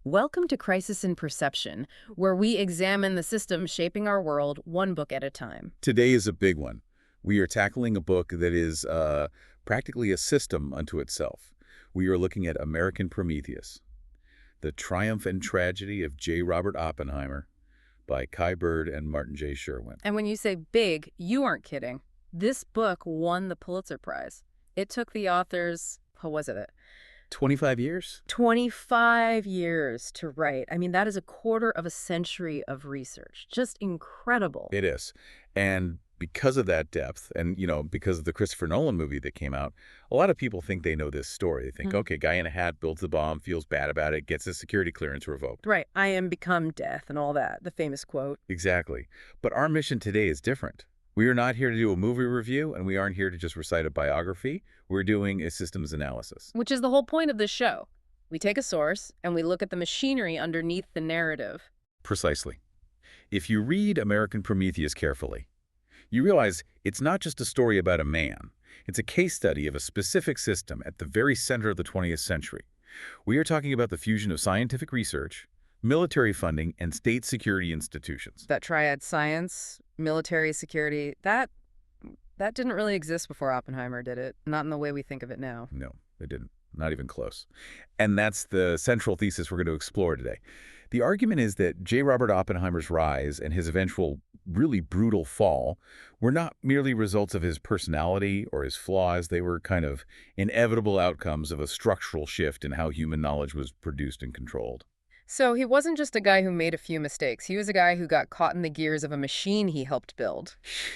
Welcome to Crisis in Perception, where we examine the systems shaping our world one book at a time. Today is a big one. We are tackling a book that is practically a system unto itself. We are looking at American Prometheus, The Triumph and Tragedy of J. Robert Oppenheimer by Kai Bird and Martin J. Sherwin. And when you say big, you aren't kidding. This book won the Pulitzer Prize. It took the authors, what was it? 25 years? 25 years to write. I mean, that is a quarter of a century of research. Just incredible. It is. And because of that depth, and, because of the Christopher Nolan movie that came out, a lot of people think they know this story. They think, okay, guy in a hat builds the bomb, feels bad about it, gets his security clearance revoked. Right. I am become death and all that, the famous quote. Exactly. But our mission today is different. We are not here to do a movie review, and we aren't here to just recite a biography. We're doing a systems analysis. Which is the whole point of this show. We take a source, and we look at the machinery underneath the narrative. Precisely. If you read American Prometheus carefully, you realize it's not just a story about a man. It's a case study of a specific system at the very center of the 20th century. We are talking about the fusion of scientific research, military funding, and state security institutions. That triad: science, military, security, that didn't really exist before Oppenheimer, did it? Not in the way we think of it now. No, it didn't. Not even close. And that's the central thesis we're going to explore today. The argument is that J. Robert Oppenheimer's rise and his eventual really brutal fall were not merely results of his personality or his flaws. They were kind of inevitable outcomes of a structural shift in how human knowledge was produced and controlled. So he wasn't just a guy who made a few mistakes. He was a guy who got caught in the gears of a machine he helped build.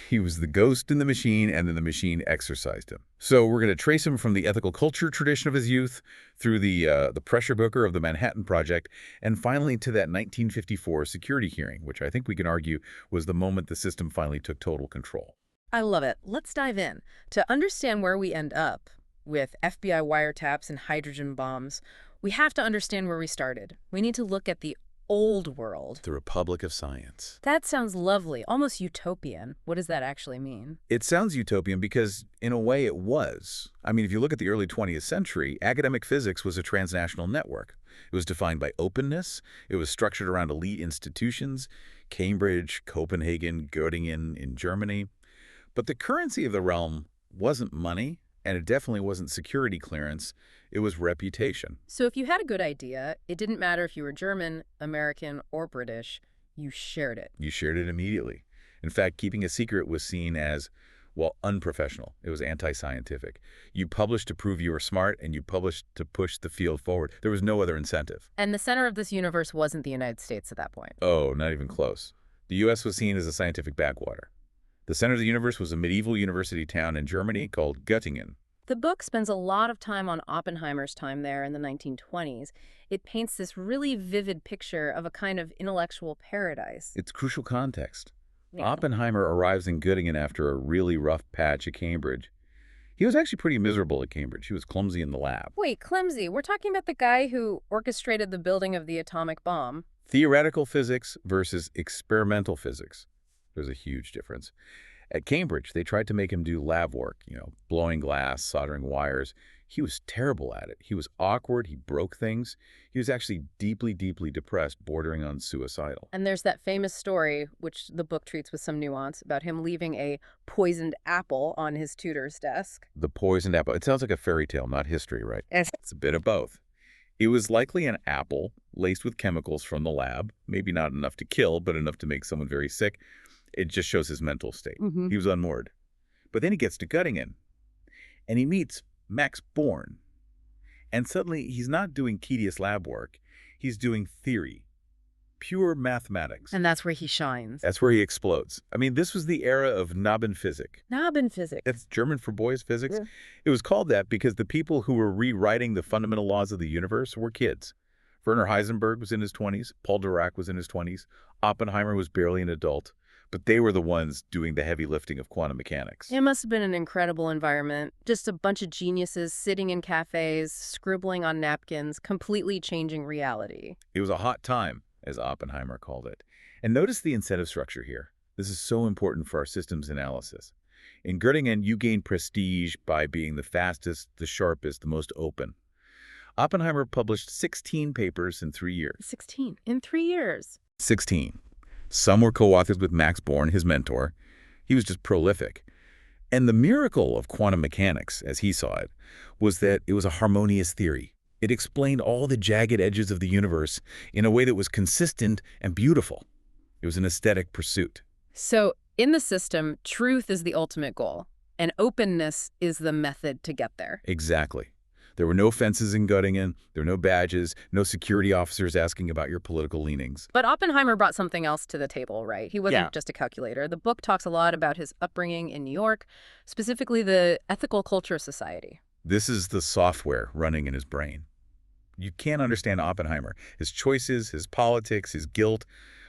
He was the ghost in the machine, and then the machine exorcised him. So we're going to trace him from the ethical culture tradition of his youth through the pressure cooker of the Manhattan Project, and finally to that 1954 security hearing, which I think we can argue was the moment the system finally took total control. I love it. Let's dive in. To understand where we end up with FBI wiretaps and hydrogen bombs, we have to understand where we started. We need to look at the old world. The Republic of Science. That sounds lovely, almost utopian. What does that actually mean? It sounds utopian because, in a way, it was. I mean, if you look at the early 20th century, academic physics was a transnational network. It was defined by openness. It was structured around elite institutions, Cambridge, Copenhagen, Göttingen in Germany. But the currency of the realm wasn't money, and it definitely wasn't security clearance. It was reputation. So if you had a good idea, it didn't matter if you were German, American, or British, you shared it. You shared it immediately. In fact, keeping a secret was seen as, well, unprofessional. It was anti-scientific. You published to prove you were smart, and you published to push the field forward. There was no other incentive. And the center of this universe wasn't the United States at that point. Oh, not even close. The U.S. was seen as a scientific backwater. The center of the universe was a medieval university town in Germany called Göttingen. The book spends a lot of time on Oppenheimer's time there in the 1920s. It paints this really vivid picture of a kind of intellectual paradise. It's crucial context. Yeah. Oppenheimer arrives in Göttingen after a really rough patch at Cambridge. He was actually pretty miserable at Cambridge. He was clumsy in the lab. Wait, clumsy. We're talking about the guy who orchestrated the building of the atomic bomb. Theoretical physics versus experimental physics. There's a huge difference. At Cambridge, they tried to make him do lab work, blowing glass, soldering wires. He was terrible at it. He was awkward. He broke things. He was actually deeply, deeply depressed, bordering on suicidal. And there's that famous story, which the book treats with some nuance, about him leaving a poisoned apple on his tutor's desk. The poisoned apple. It sounds like a fairy tale, not history, right? Yes. It's a bit of both. It was likely an apple laced with chemicals from the lab, maybe not enough to kill, but enough to make someone very sick. It just shows his mental state. He was unmoored. But then he gets to Göttingen, and he meets Max Born. And suddenly, he's not doing tedious lab work. He's doing theory, pure mathematics. And that's where he shines. That's where he explodes. I mean, this was the era of Knabenphysik. Knabenphysik. That's German for boys' physics. Yeah. It was called that because the people who were rewriting the fundamental laws of the universe were kids. Werner Heisenberg was in his 20s. Paul Dirac was in his 20s. Oppenheimer was barely an adult. But they were the ones doing the heavy lifting of quantum mechanics. It must have been an incredible environment. Just a bunch of geniuses sitting in cafes, scribbling on napkins, completely changing reality. It was a hot time, as Oppenheimer called it. And notice the incentive structure here. This is so important for our systems analysis. In Göttingen, you gain prestige by being the fastest, the sharpest, the most open. Oppenheimer published 16 papers in 3 years. 16 in 3 years. 16. Some were co-authored with Max Born, his mentor. He was just prolific. And the miracle of quantum mechanics, as he saw it, was that it was a harmonious theory. It explained all the jagged edges of the universe in a way that was consistent and beautiful. It was an aesthetic pursuit. So in the system, truth is the ultimate goal, and openness is the method to get there. Exactly. There were no fences in Göttingen, there were no badges, no security officers asking about your political leanings. But Oppenheimer brought something else to the table, right? He wasn't Yeah. just a calculator. The book talks a lot about his upbringing in New York, specifically the Ethical Culture Society. This is the software running in his brain. You can't understand Oppenheimer, his choices, his politics, his guilt,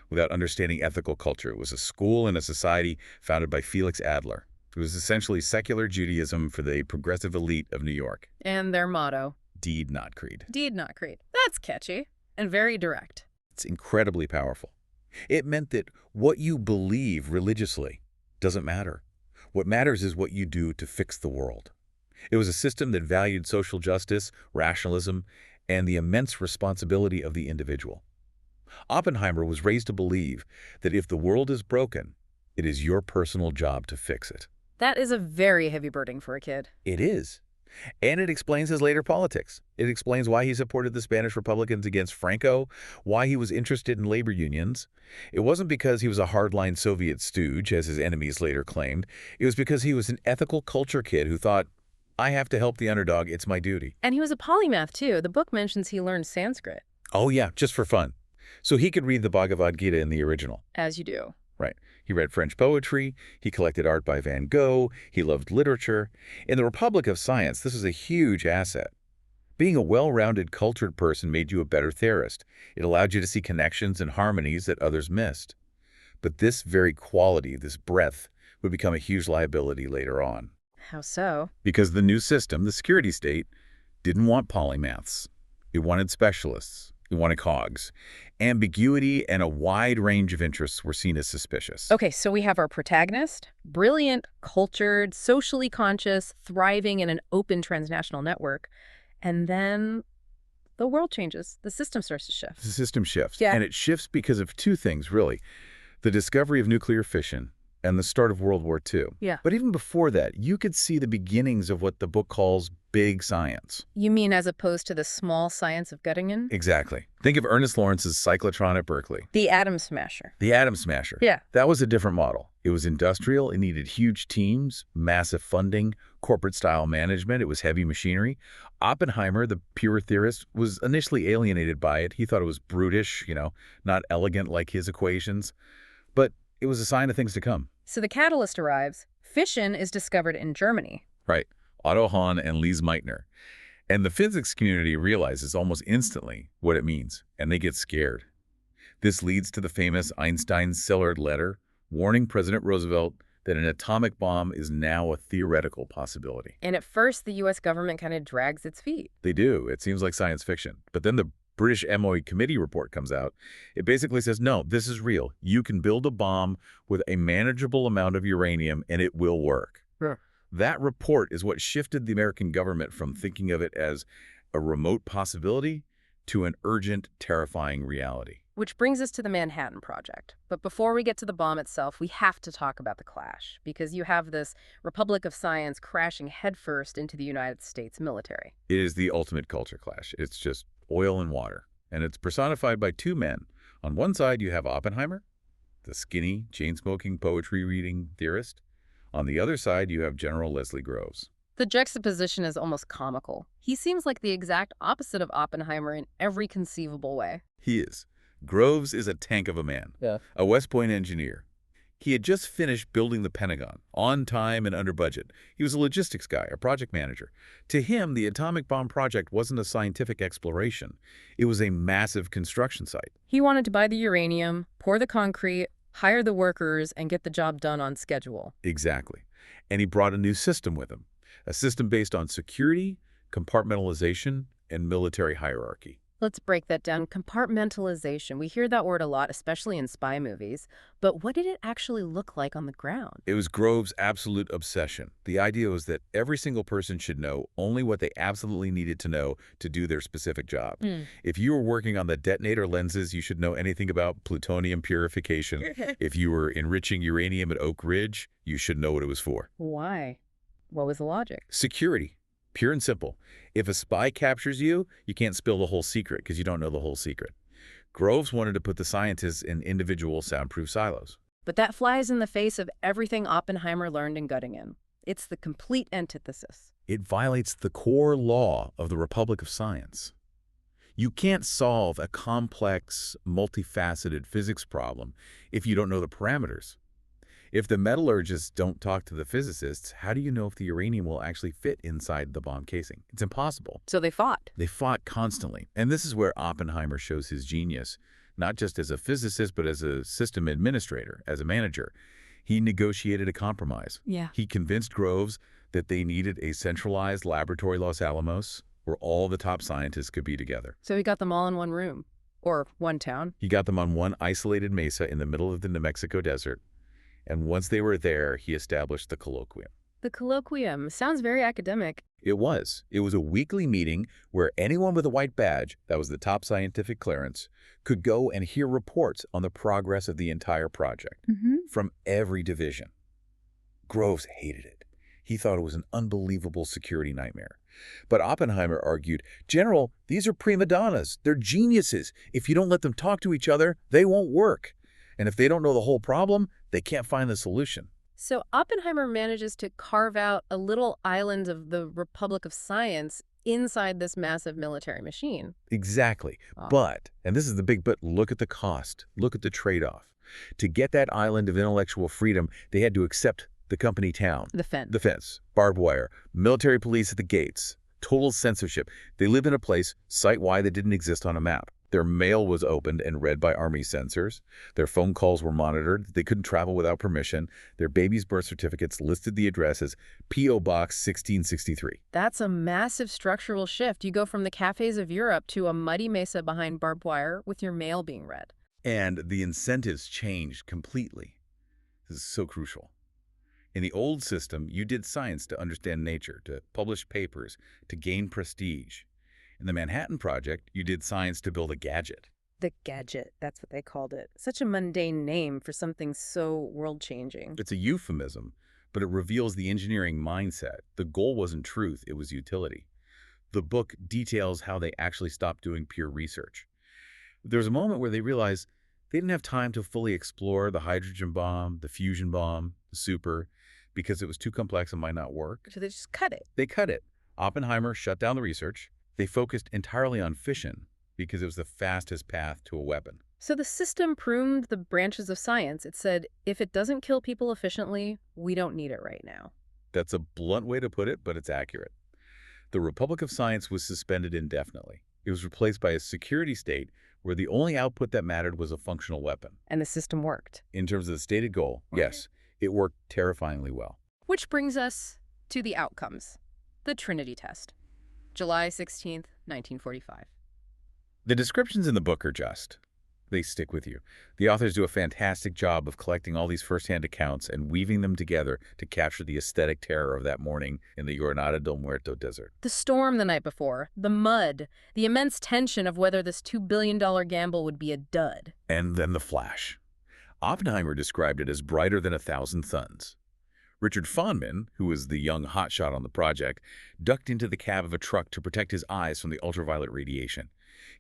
without understanding ethical culture. It was a school and a society founded by Felix Adler. It was essentially secular Judaism for the progressive elite of New York. And their motto, Deed, not creed. deed not creed. That's catchy and very direct. It's incredibly powerful. It meant that what you believe religiously doesn't matter. What matters is what you do to fix the world. It was a system that valued social justice, rationalism, and the immense responsibility of the individual. Oppenheimer was raised to believe that if the world is broken, it is your personal job to fix it. That is a very heavy burden for a kid. It is. And it explains his later politics. It explains why he supported the Spanish Republicans against Franco, why he was interested in labor unions. It wasn't because he was a hardline Soviet stooge, as his enemies later claimed. It was because he was an ethical culture kid who thought, I have to help the underdog, it's my duty. And he was a polymath, too. The book mentions he learned Sanskrit. Oh yeah, just for fun. So he could read the Bhagavad Gita in the original. As you do. Right. He read French poetry, he collected art by Van Gogh, he loved literature. In the Republic of Science, this was a huge asset. Being a well-rounded, cultured person made you a better theorist. It allowed you to see connections and harmonies that others missed. But this very quality, this breadth, would become a huge liability later on. How so? Because the new system, the security state, didn't want polymaths. It wanted specialists. It wanted cogs. Ambiguity and a wide range of interests were seen as suspicious. Okay, so we have our protagonist, brilliant, cultured, socially conscious, thriving in an open transnational network. And then the world changes. The system starts to shift. The system shifts. Yeah. And it shifts because of two things, really. The discovery of nuclear fission and the start of World War II. Yeah. But even before that, you could see the beginnings of what the book calls big science. You mean as opposed to the small science of Göttingen? Exactly. Think of Ernest Lawrence's cyclotron at Berkeley. The atom smasher. The atom smasher. Yeah. That was a different model. It was industrial. It needed huge teams, massive funding, corporate-style management. It was heavy machinery. Oppenheimer, the pure theorist, was initially alienated by it. He thought it was brutish, not elegant like his equations. But it was a sign of things to come. So the catalyst arrives. Fission is discovered in Germany. Right. Otto Hahn and Lise Meitner. And the physics community realizes almost instantly what it means, and they get scared. This leads to the famous Einstein-Szilard letter warning President Roosevelt that an atomic bomb is now a theoretical possibility. And at first, the U.S. government kind of drags its feet. They do. It seems like science fiction. But then the British MOE committee report comes out. It basically says, no, this is real. You can build a bomb with a manageable amount of uranium, and it will work. Sure. That report is what shifted the American government from thinking of it as a remote possibility to an urgent, terrifying reality. Which brings us to the Manhattan Project. But before we get to the bomb itself, we have to talk about the clash, because you have this Republic of Science crashing headfirst into the United States military. It is the ultimate culture clash. It's just oil and water. And it's personified by two men. On one side, you have Oppenheimer, the skinny, chain-smoking, poetry-reading theorist. On the other side, you have General Leslie Groves. The juxtaposition is almost comical. He seems like the exact opposite of Oppenheimer in every conceivable way. He is. Groves is a tank of a man, a West Point engineer. He had just finished building the Pentagon, on time and under budget. He was a logistics guy, a project manager. To him, the atomic bomb project wasn't a scientific exploration. It was a massive construction site. He wanted to buy the uranium, pour the concrete, hire the workers, and get the job done on schedule. Exactly. And he brought a new system with him, a system based on security, compartmentalization, and military hierarchy. Let's break that down. Compartmentalization. We hear that word a lot, especially in spy movies. But what did it actually look like on the ground? It was Grove's absolute obsession. The idea was that every single person should know only what they absolutely needed to know to do their specific job. Mm. If you were working on the detonator lenses, you should know anything about plutonium purification. If you were enriching uranium at Oak Ridge, you should know what it was for. Why? What was the logic? Security. Pure and simple. If a spy captures you, you can't spill the whole secret because you don't know the whole secret. Groves wanted to put the scientists in individual soundproof silos. But that flies in the face of everything Oppenheimer learned in Göttingen. It's the complete antithesis. It violates the core law of the Republic of Science. You can't solve a complex, multifaceted physics problem if you don't know the parameters. If the metallurgists don't talk to the physicists, how do you know if the uranium will actually fit inside the bomb casing? It's impossible. So they fought. They fought constantly. And this is where Oppenheimer shows his genius, not just as a physicist, but as a system administrator, as a manager. He negotiated a compromise. Yeah. He convinced Groves that they needed a centralized laboratory Los Alamos where all the top scientists could be together. So he got them all in one room. Or one town. He got them on one isolated mesa in the middle of the New Mexico desert. And once they were there, he established the colloquium. The colloquium sounds very academic. It was. It was a weekly meeting where anyone with a white badge, that was the top scientific clearance, could go and hear reports on the progress of the entire project from every division. Groves hated it. He thought it was an unbelievable security nightmare. But Oppenheimer argued, General, these are prima donnas. They're geniuses. If you don't let them talk to each other, they won't work. And if they don't know the whole problem, they can't find the solution. So Oppenheimer manages to carve out a little island of the Republic of Science inside this massive military machine. Exactly. Wow. But, and this is the big but, look at the cost. Look at the trade-off. To get that island of intellectual freedom, they had to accept the company town. The fence. The fence, barbed wire, military police at the gates, total censorship. They lived in a place site-wide that didn't exist on a map. Their mail was opened and read by Army censors. Their phone calls were monitored. They couldn't travel without permission. Their babies' birth certificates listed the address as P.O. Box 1663. That's a massive structural shift. You go from the cafes of Europe to a muddy mesa behind barbed wire with your mail being read. And the incentives changed completely. This is so crucial. In the old system, you did science to understand nature, to publish papers, to gain prestige. In the Manhattan Project, you did science to build a gadget. The gadget, that's what they called it. Such a mundane name for something so world-changing. It's a euphemism, but it reveals the engineering mindset. The goal wasn't truth, it was utility. The book details how they actually stopped doing pure research. There was a moment where they realized they didn't have time to fully explore the hydrogen bomb, the fusion bomb, the super, because it was too complex and might not work. So they just cut it. They cut it. Oppenheimer shut down the research. They focused entirely on fission because it was the fastest path to a weapon. So the system pruned the branches of science. It said, if it doesn't kill people efficiently, we don't need it right now. That's a blunt way to put it, but it's accurate. The Republic of Science was suspended indefinitely. It was replaced by a security state where the only output that mattered was a functional weapon. And the system worked. In terms of the stated goal, yes, it worked terrifyingly well. Which brings us to the outcomes. The Trinity test. July 16th, 1945. The descriptions in the book are just. They stick with you. The authors do a fantastic job of collecting all these first-hand accounts and weaving them together to capture the aesthetic terror of that morning in the Jornada del Muerto desert. The storm the night before, the mud, the immense tension of whether this $2 billion gamble would be a dud. And then the flash. Oppenheimer described it as brighter than 1,000 suns. Richard Feynman, who was the young hotshot on the project, ducked into the cab of a truck to protect his eyes from the ultraviolet radiation.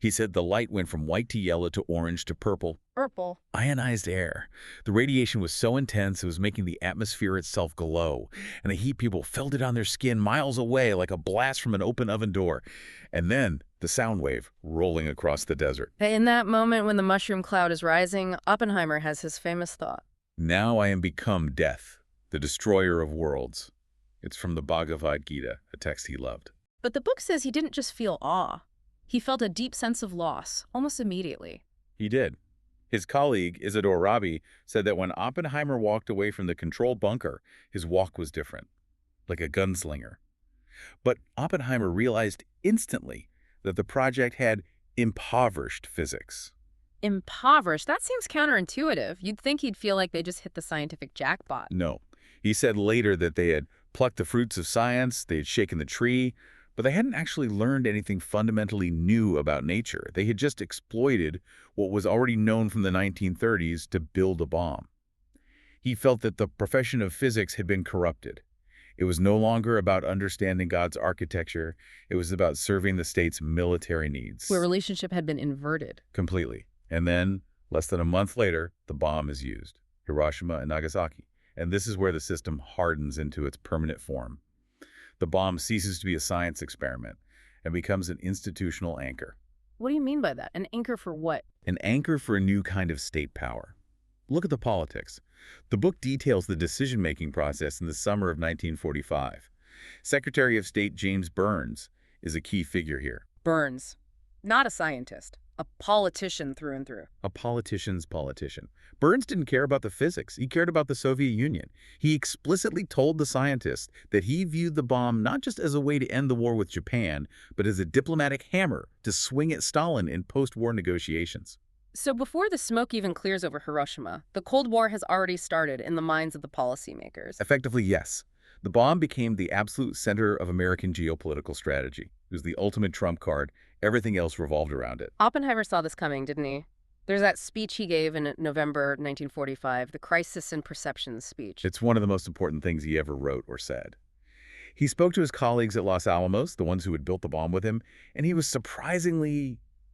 He said the light went from white to yellow to orange to purple. Purple. Ionized air. The radiation was so intense it was making the atmosphere itself glow, and the heat people felt it on their skin miles away like a blast from an open oven door. And then the sound wave rolling across the desert. In that moment when the mushroom cloud is rising, Oppenheimer has his famous thought. Now I am become death, the destroyer of worlds. It's from the Bhagavad Gita, a text he loved. But the book says he didn't just feel awe. He felt a deep sense of loss, almost immediately. He did. His colleague, Isidore Rabi, said that when Oppenheimer walked away from the control bunker, his walk was different, like a gunslinger. But Oppenheimer realized instantly that the project had Impoverished physics. Impoverished? That seems counterintuitive. You'd think he'd feel like they just hit the scientific jackpot. No. He said later that they had plucked the fruits of science, they had shaken the tree, but they hadn't actually learned anything fundamentally new about nature. They had just exploited what was already known from the 1930s to build a bomb. He felt that the profession of physics had been corrupted. It was no longer about understanding God's architecture. It was about serving the state's military needs. Where relationship had been inverted. Completely. And then, less than a month later, the bomb is used. Hiroshima and Nagasaki. And this is where the system hardens into its permanent form. The bomb ceases to be a science experiment and becomes an institutional anchor. What do you mean by that? An anchor for what? An anchor for a new kind of state power. Look at the politics. The book details the decision-making process in the summer of 1945. Secretary of State James Burns is a key figure here. Burns. Not a scientist. A politician through and through. A politician's politician. Burns didn't care about the physics. He cared about the Soviet Union. He explicitly told the scientists that he viewed the bomb not just as a way to end the war with Japan, but as a diplomatic hammer to swing at Stalin in post-war negotiations. So before the smoke even clears over Hiroshima, the Cold War has already started in the minds of the policymakers. Effectively, yes. The bomb became the absolute center of American geopolitical strategy. It was the ultimate trump card. Everything else revolved around it. Oppenheimer saw this coming, didn't he? There's that speech he gave in November 1945, the Crisis in Perceptions speech. It's one of the most important things he ever wrote or said. He spoke to his colleagues at Los Alamos, the ones who had built the bomb with him, and he was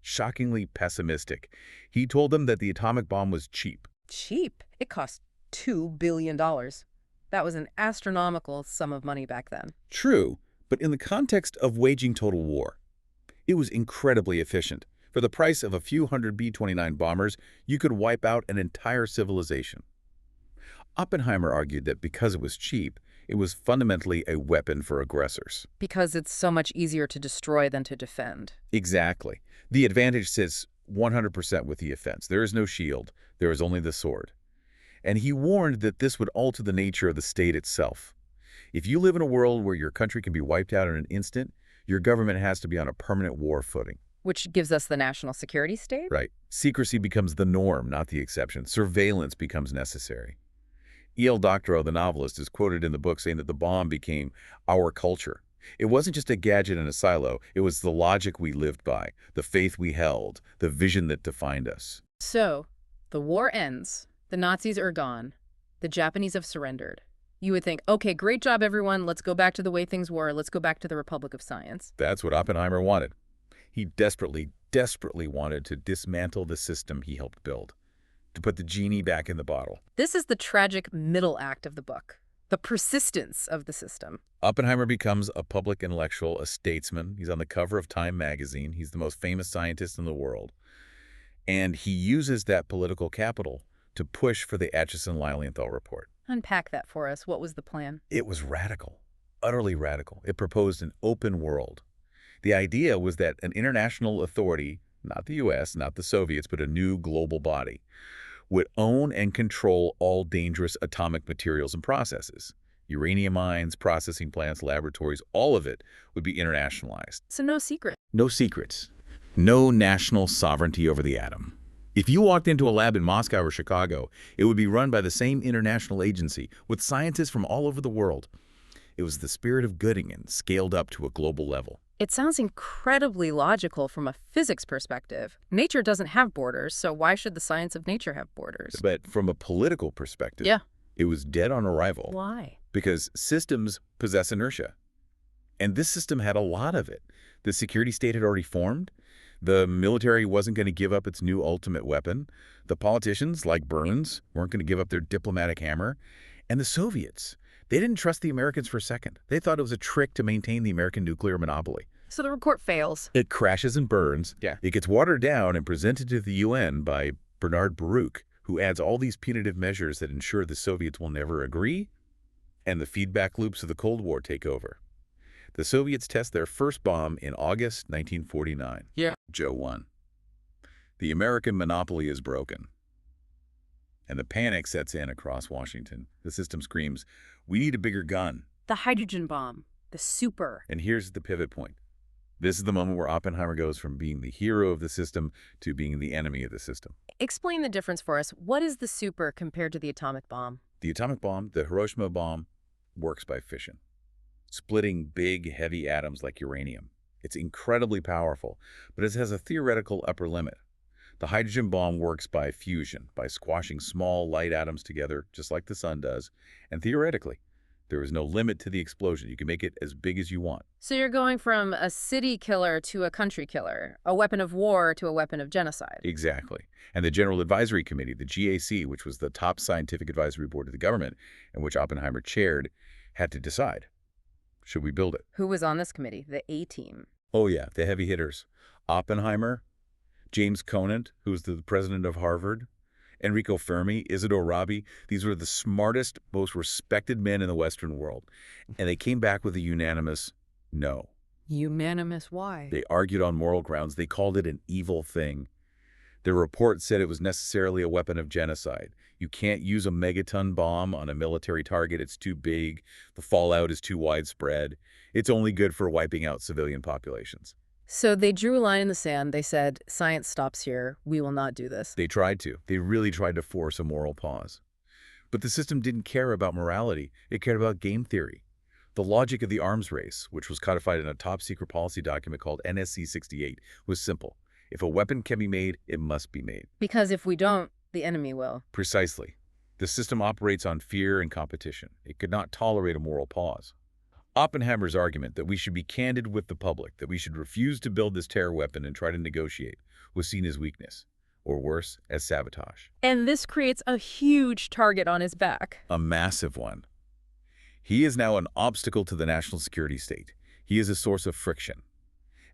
shockingly pessimistic. He told them that the atomic bomb was cheap. Cheap? It cost $2 billion. That was an astronomical sum of money back then. True, but in the context of waging total war, it was incredibly efficient. For the price of a few hundred B-29 bombers, you could wipe out an entire civilization. Oppenheimer argued that because it was cheap, it was fundamentally a weapon for aggressors. Because it's so much easier to destroy than to defend. Exactly. The advantage sits 100% with the offense. There is no shield. There is only the sword. And he warned that this would alter the nature of the state itself. If you live in a world where your country can be wiped out in an instant, your government has to be on a permanent war footing. Which gives us the national security state? Right. Secrecy becomes the norm, not the exception. Surveillance becomes necessary. E.L. Doctorow, the novelist, is quoted in the book saying that the bomb became our culture. It wasn't just a gadget in a silo. It was the logic we lived by, the faith we held, the vision that defined us. So, the war ends. The Nazis are gone. The Japanese have surrendered. You would think, okay, great job, everyone. Let's go back to the way things were. Let's go back to the Republic of Science. That's what Oppenheimer wanted. He desperately wanted to dismantle the system he helped build, to put the genie back in the bottle. This is the tragic middle act of the book, the persistence of the system. Oppenheimer becomes a public intellectual, a statesman. He's on the cover of Time magazine. He's the most famous scientist in the world. And he uses that political capital to push for the Acheson-Lilienthal report. Unpack that for us. What was the plan? It was radical, utterly radical. It proposed an open world. The idea was that an international authority, not the U.S., not the Soviets, but a new global body, would own and control all dangerous atomic materials and processes. Uranium mines, processing plants, laboratories, all of it would be internationalized. So no secret. No secrets. No national sovereignty over the atom. If you walked into a lab in Moscow or Chicago, it would be run by the same international agency with scientists from all over the world. It was the spirit of Göttingen scaled up to a global level. It sounds incredibly logical from a physics perspective. Nature doesn't have borders, so why should the science of nature have borders? But from a political perspective, it was dead on arrival. Why? Because systems possess inertia. And this system had a lot of it. The security state had already formed. The military wasn't going to give up its new ultimate weapon. The politicians, like Burns, weren't going to give up their diplomatic hammer. And the Soviets, they didn't trust the Americans for a second. They thought it was a trick to maintain the American nuclear monopoly. So the report fails. It crashes and burns. It gets watered down and presented to the UN by Bernard Baruch, who adds all these punitive measures that ensure the Soviets will never agree, and the feedback loops of the Cold War take over. The Soviets test their first bomb in August 1949. Joe 1. The American monopoly is broken. And the panic sets in across Washington. The system screams, "We need a bigger gun." The hydrogen bomb. The super. And here's the pivot point. This is the moment where Oppenheimer goes from being the hero of the system to being the enemy of the system. Explain the difference for us. What is the super compared to the atomic bomb? The atomic bomb, the Hiroshima bomb, works by fission, splitting big, heavy atoms like uranium. It's incredibly powerful, but it has a theoretical upper limit. The hydrogen bomb works by fusion, by squashing small, light atoms together, just like the sun does, and theoretically, there is no limit to the explosion. You can make it as big as you want. So you're going from a city killer to a country killer, a weapon of war to a weapon of genocide. Exactly. And the General Advisory Committee, the GAC, which was the top scientific advisory board of the government, and which Oppenheimer chaired, had to decide, should we build it? Who was on this committee? The A-team. Oh yeah, the heavy hitters. Oppenheimer, James Conant, who was the president of Harvard, Enrico Fermi, Isidore Rabi. These were the smartest, most respected men in the Western world. And they came back with a unanimous no. Unanimous why? They argued on moral grounds. They called it an evil thing. Their report said it was necessarily a weapon of genocide. You can't use a megaton bomb on a military target. It's too big. The fallout is too widespread. It's only good for wiping out civilian populations. So they drew a line in the sand. They said, science stops here. We will not do this. They tried to. They really tried to force a moral pause. But the system didn't care about morality. It cared about game theory. The logic of the arms race, which was codified in a top-secret policy document called NSC 68, was simple. If a weapon can be made, it must be made. Because if we don't, the enemy will. Precisely. The system operates on fear and competition. It could not tolerate a moral pause. Oppenheimer's argument that we should be candid with the public, that we should refuse to build this terror weapon and try to negotiate, was seen as weakness, or worse, as sabotage. And this creates a huge target on his back. A massive one. He is now an obstacle to the national security state. He is a source of friction.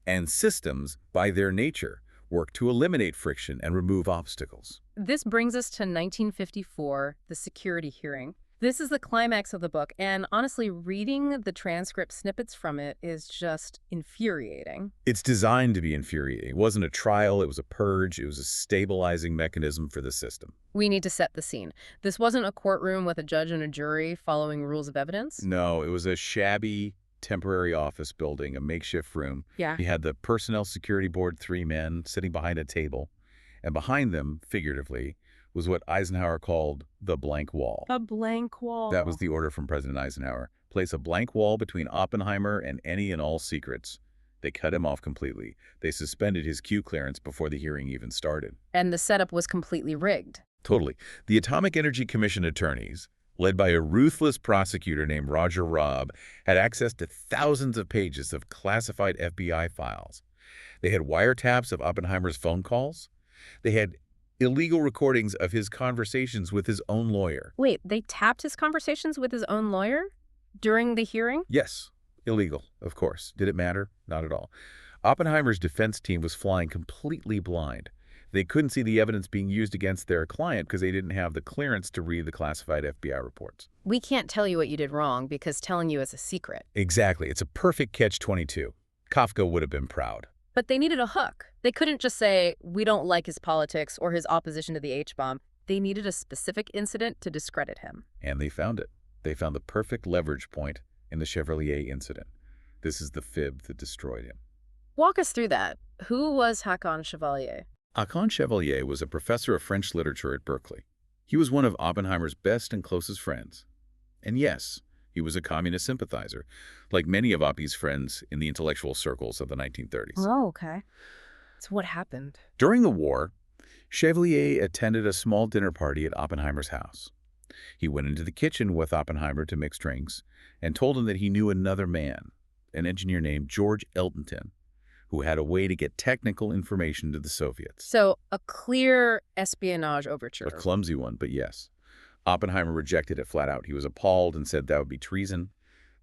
And systems, by their nature, work to eliminate friction and remove obstacles. This brings us to 1954, the security hearing. This is the climax of the book, and honestly, reading the transcript snippets from it is just infuriating. It's designed to be infuriating. It wasn't a trial, it was a purge, it was a stabilizing mechanism for the system. We need to set the scene. This wasn't a courtroom with a judge and a jury following rules of evidence. No, it was a shabby, temporary office building, a makeshift room. Yeah. You had the Personnel Security Board, 3 men, sitting behind a table, and behind them, figuratively, was what Eisenhower called the blank wall. A blank wall. That was the order from President Eisenhower. Place a blank wall between Oppenheimer and any and all secrets. They cut him off completely. They suspended his Q clearance before the hearing even started. And the setup was completely rigged. Totally. The Atomic Energy Commission attorneys, led by a ruthless prosecutor named Roger Robb, had access to thousands of pages of classified FBI files. They had wiretaps of Oppenheimer's phone calls. They had illegal recordings of his conversations with his own lawyer. Wait, they tapped his conversations with his own lawyer during the hearing? Yes, illegal, of course. Did it matter? Not at all. Oppenheimer's defense team was flying completely blind. They couldn't see the evidence being used against their client because they didn't have the clearance to read the classified FBI reports. We can't tell you what you did wrong because telling you is a secret. Exactly. It's a perfect catch-22. Kafka would have been proud. But they needed a hook. They couldn't just say, we don't like his politics or his opposition to the H-bomb. They needed a specific incident to discredit him. And they found it. They found the perfect leverage point in the Chevalier incident. This is the fib that destroyed him. Walk us through that. Who was Haakon Chevalier? Haakon Chevalier was a professor of French literature at Berkeley. He was one of Oppenheimer's best and closest friends. And yes, he was a communist sympathizer, like many of Oppie's friends in the intellectual circles of the 1930s. Oh, okay. So what happened? During the war, Chevalier attended a small dinner party at Oppenheimer's house. He went into the kitchen with Oppenheimer to mix drinks and told him that he knew another man, an engineer named George Eltonton, who had a way to get technical information to the Soviets. So a clear espionage overture. A clumsy one, but yes. Oppenheimer rejected it flat out. He was appalled and said that would be treason.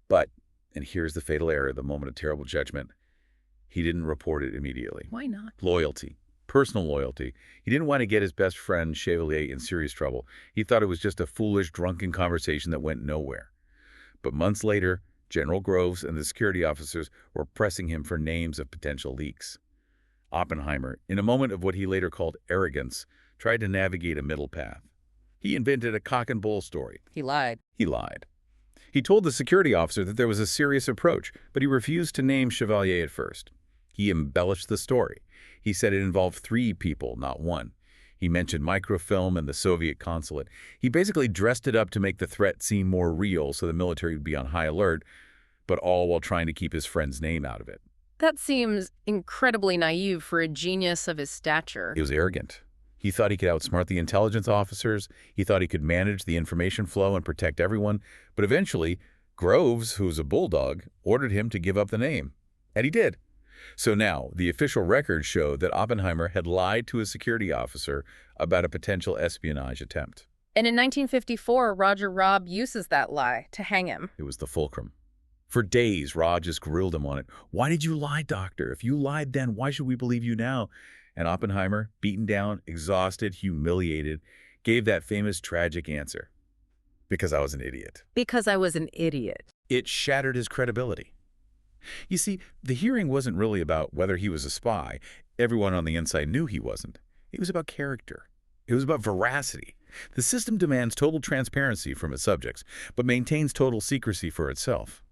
But, and here's the fatal error, the moment of terrible judgment, he didn't report it immediately. Why not? Loyalty. Personal loyalty. He didn't want to get his best friend, Chevalier, in serious trouble. He thought it was just a foolish, drunken conversation that went nowhere. But months later, General Groves and the security officers were pressing him for names of potential leaks. Oppenheimer, in a moment of what he later called arrogance, tried to navigate a middle path. He invented a cock-and-bull story. He lied. He lied. He told the security officer that there was a serious approach, but he refused to name Chevalier at first. He embellished the story. He said it involved 3 people, not 1. He mentioned microfilm and the Soviet consulate. He basically dressed it up to make the threat seem more real so the military would be on high alert, but all while trying to keep his friend's name out of it. That seems incredibly naive for a genius of his stature. He was arrogant. He thought he could outsmart the intelligence officers. He thought he could manage the information flow and protect everyone. But eventually, Groves, who was a bulldog, ordered him to give up the name. And he did. So now, the official records show that Oppenheimer had lied to a security officer about a potential espionage attempt. And in 1954, Roger Robb uses that lie to hang him. It was the fulcrum. For days, Rod just grilled him on it. Why did you lie, doctor? If you lied then, why should we believe you now? And Oppenheimer, beaten down, exhausted, humiliated, gave that famous tragic answer. Because I was an idiot. Because I was an idiot. It shattered his credibility. You see, the hearing wasn't really about whether he was a spy. Everyone on the inside knew he wasn't. It was about character. It was about veracity. The system demands total transparency from its subjects, but maintains total secrecy for itself.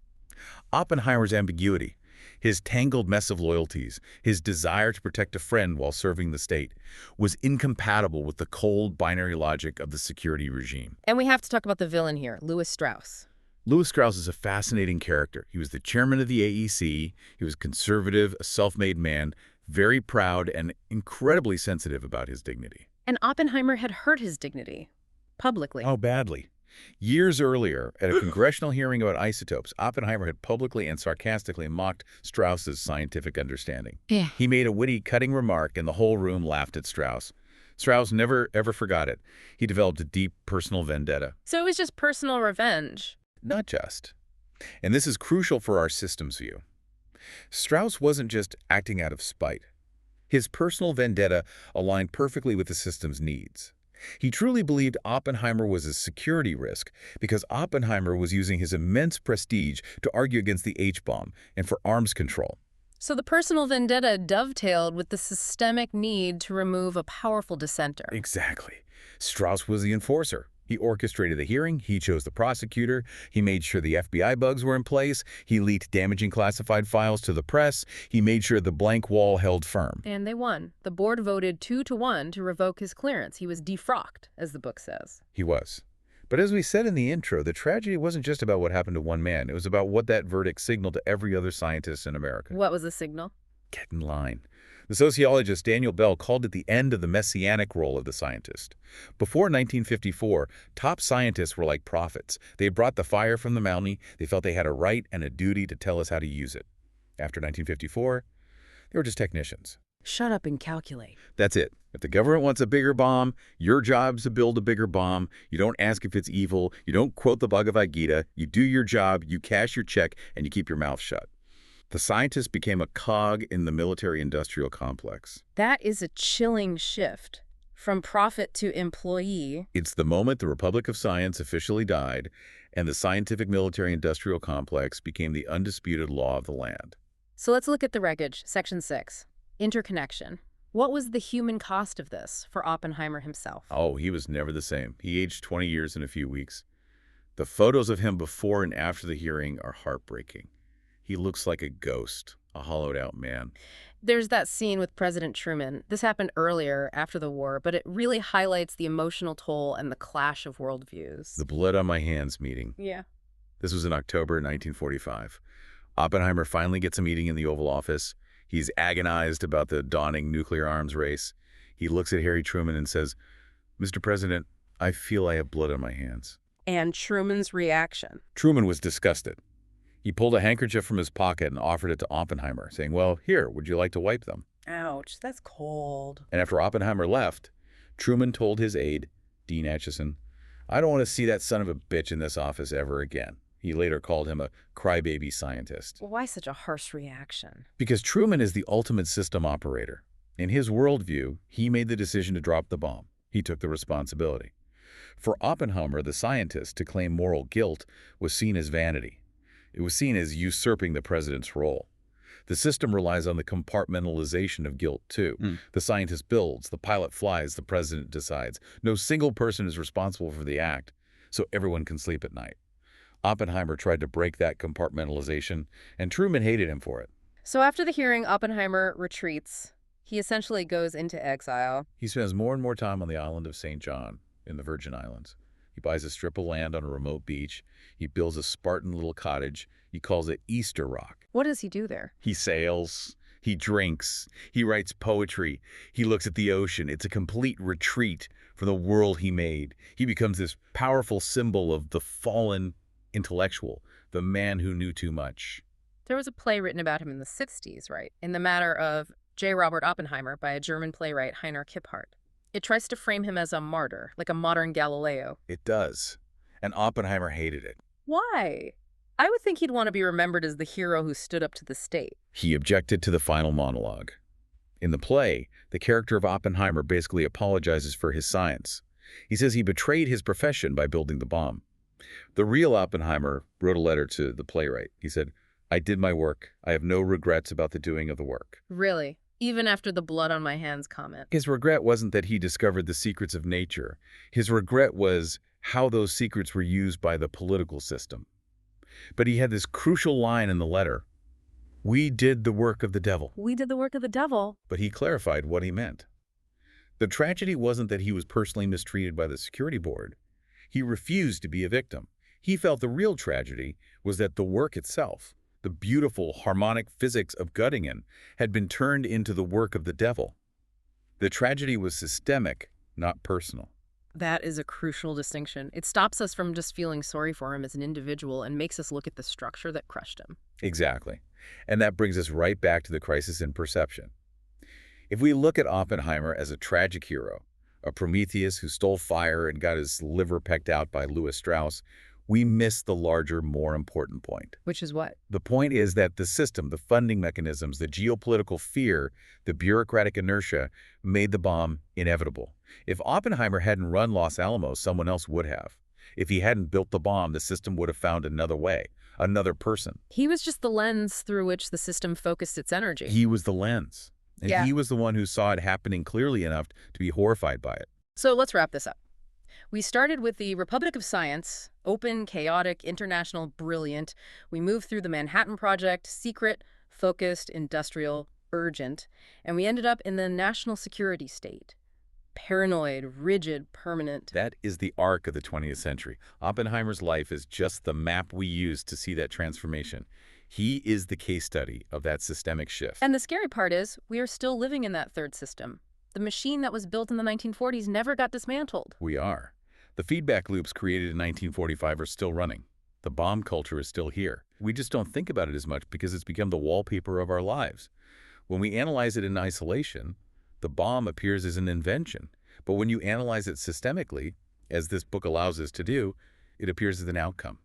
Oppenheimer's ambiguity, his tangled mess of loyalties, his desire to protect a friend while serving the state, was incompatible with the cold binary logic of the security regime. And we have to talk about the villain here, Louis Strauss. Louis Strauss is a fascinating character. He was the chairman of the AEC. He was conservative, a self-made man, very proud and incredibly sensitive about his dignity. And Oppenheimer had hurt his dignity, publicly. How badly? Years earlier, at a congressional hearing about isotopes, Oppenheimer had publicly and sarcastically mocked Strauss's scientific understanding. Yeah. He made a witty, cutting remark, and the whole room laughed at Strauss. Strauss never, ever forgot it. He developed a deep personal vendetta. So it was just personal revenge. Not just. And this is crucial for our systems view. Strauss wasn't just acting out of spite. His personal vendetta aligned perfectly with the system's needs. He truly believed Oppenheimer was a security risk because Oppenheimer was using his immense prestige to argue against the H-bomb and for arms control. So the personal vendetta dovetailed with the systemic need to remove a powerful dissenter. Exactly. Strauss was the enforcer. He orchestrated the hearing, he chose the prosecutor, he made sure the FBI bugs were in place, he leaked damaging classified files to the press, he made sure the blank wall held firm. And they won. The board voted 2-1 to revoke his clearance. He was defrocked, as the book says. He was. But as we said in the intro, the tragedy wasn't just about what happened to one man. It was about what that verdict signaled to every other scientist in America. What was the signal? Get in line. The sociologist Daniel Bell called it the end of the messianic role of the scientist. Before 1954, top scientists were like prophets. They brought the fire from the mountain. They felt they had a right and a duty to tell us how to use it. After 1954, they were just technicians. Shut up and calculate. That's it. If the government wants a bigger bomb, your job's to build a bigger bomb. You don't ask if it's evil. You don't quote the Bhagavad Gita. You do your job, you cash your check, and you keep your mouth shut. The scientist became a cog in the military-industrial complex. That is a chilling shift. From prophet to employee. It's the moment the Republic of Science officially died, and the scientific military-industrial complex became the undisputed law of the land. So let's look at the wreckage, Section 6. Interconnection. What was the human cost of this for Oppenheimer himself? Oh, he was never the same. He aged 20 years in a few weeks. The photos of him before and after the hearing are heartbreaking. He looks like a ghost, a hollowed-out man. There's that scene with President Truman. This happened earlier, after the war, but it really highlights the emotional toll and the clash of worldviews. The blood on my hands meeting. Yeah. This was in October 1945. Oppenheimer finally gets a meeting in the Oval Office. He's agonized about the dawning nuclear arms race. He looks at Harry Truman and says, "Mr. President, I feel I have blood on my hands." And Truman's reaction? Truman was disgusted. He pulled a handkerchief from his pocket and offered it to Oppenheimer, saying, "Well, here, would you like to wipe them?" Ouch, that's cold. And after Oppenheimer left, Truman told his aide, Dean Acheson, "I don't want to see that son of a bitch in this office ever again." He later called him a crybaby scientist. Why such a harsh reaction? Because Truman is the ultimate system operator. In his worldview, he made the decision to drop the bomb. He took the responsibility. For Oppenheimer, the scientist, to claim moral guilt was seen as vanity. It was seen as usurping the president's role. The system relies on the compartmentalization of guilt, too. The scientist builds, the pilot flies, the president decides. No single person is responsible for the act, so everyone can sleep at night. Oppenheimer tried to break that compartmentalization, and Truman hated him for it. So after the hearing, Oppenheimer retreats. He essentially goes into exile. He spends more and more time on the island of St. John in the Virgin Islands. He buys a strip of land on a remote beach. He builds a Spartan little cottage. He calls it Easter Rock. What does he do there? He sails. He drinks. He writes poetry. He looks at the ocean. It's a complete retreat from the world he made. He becomes this powerful symbol of the fallen intellectual, the man who knew too much. There was a play written about him in the 60s, right? In the Matter of J. Robert Oppenheimer by a German playwright, Heiner Kiphart. It tries to frame him as a martyr, like a modern Galileo. It does. And Oppenheimer hated it. Why? I would think he'd want to be remembered as the hero who stood up to the state. He objected to the final monologue. In the play, the character of Oppenheimer basically apologizes for his science. He says he betrayed his profession by building the bomb. The real Oppenheimer wrote a letter to the playwright. He said, "I did my work. I have no regrets about the doing of the work." Really? Even after the blood on my hands comment. His regret wasn't that he discovered the secrets of nature. His regret was how those secrets were used by the political system. But he had this crucial line in the letter. "We did the work of the devil." We did the work of the devil. But he clarified what he meant. The tragedy wasn't that he was personally mistreated by the security board. He refused to be a victim. He felt the real tragedy was that the work itself, the beautiful harmonic physics of Göttingen, had been turned into the work of the devil. The tragedy was systemic, not personal. That is a crucial distinction. It stops us from just feeling sorry for him as an individual and makes us look at the structure that crushed him. Exactly. And that brings us right back to the crisis in perception. If we look at Oppenheimer as a tragic hero, a Prometheus who stole fire and got his liver pecked out by Louis Strauss, we miss the larger, more important point. Which is what? The point is that the system, the funding mechanisms, the geopolitical fear, the bureaucratic inertia made the bomb inevitable. If Oppenheimer hadn't run Los Alamos, someone else would have. If he hadn't built the bomb, the system would have found another way, another person. He was just the lens through which the system focused its energy. He was the lens. And Yeah. he was the one who saw it happening clearly enough to be horrified by it. So let's wrap this up. We started with the Republic of Science, open, chaotic, international, brilliant. We moved through the Manhattan Project, secret, focused, industrial, urgent. And we ended up in the national security state. Paranoid, rigid, permanent. That is the arc of the 20th century. Oppenheimer's life is just the map we use to see that transformation. He is the case study of that systemic shift. And the scary part is, we are still living in that third system. The machine that was built in the 1940s never got dismantled. We are. The feedback loops created in 1945 are still running. The bomb culture is still here. We just don't think about it as much because it's become the wallpaper of our lives. When we analyze it in isolation, the bomb appears as an invention. But when you analyze it systemically, as this book allows us to do, it appears as an outcome,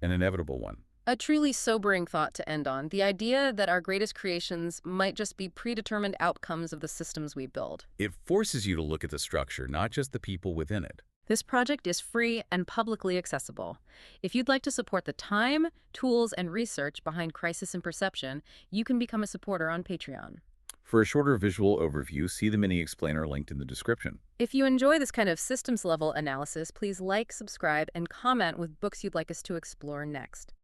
an inevitable one. A truly sobering thought to end on, the idea that our greatest creations might just be predetermined outcomes of the systems we build. It forces you to look at the structure, not just the people within it. This project is free and publicly accessible. If you'd like to support the time, tools, and research behind Crisis in Perception, you can become a supporter on Patreon. For a shorter visual overview, see the mini explainer linked in the description. If you enjoy this kind of systems-level analysis, please like, subscribe, and comment with books you'd like us to explore next.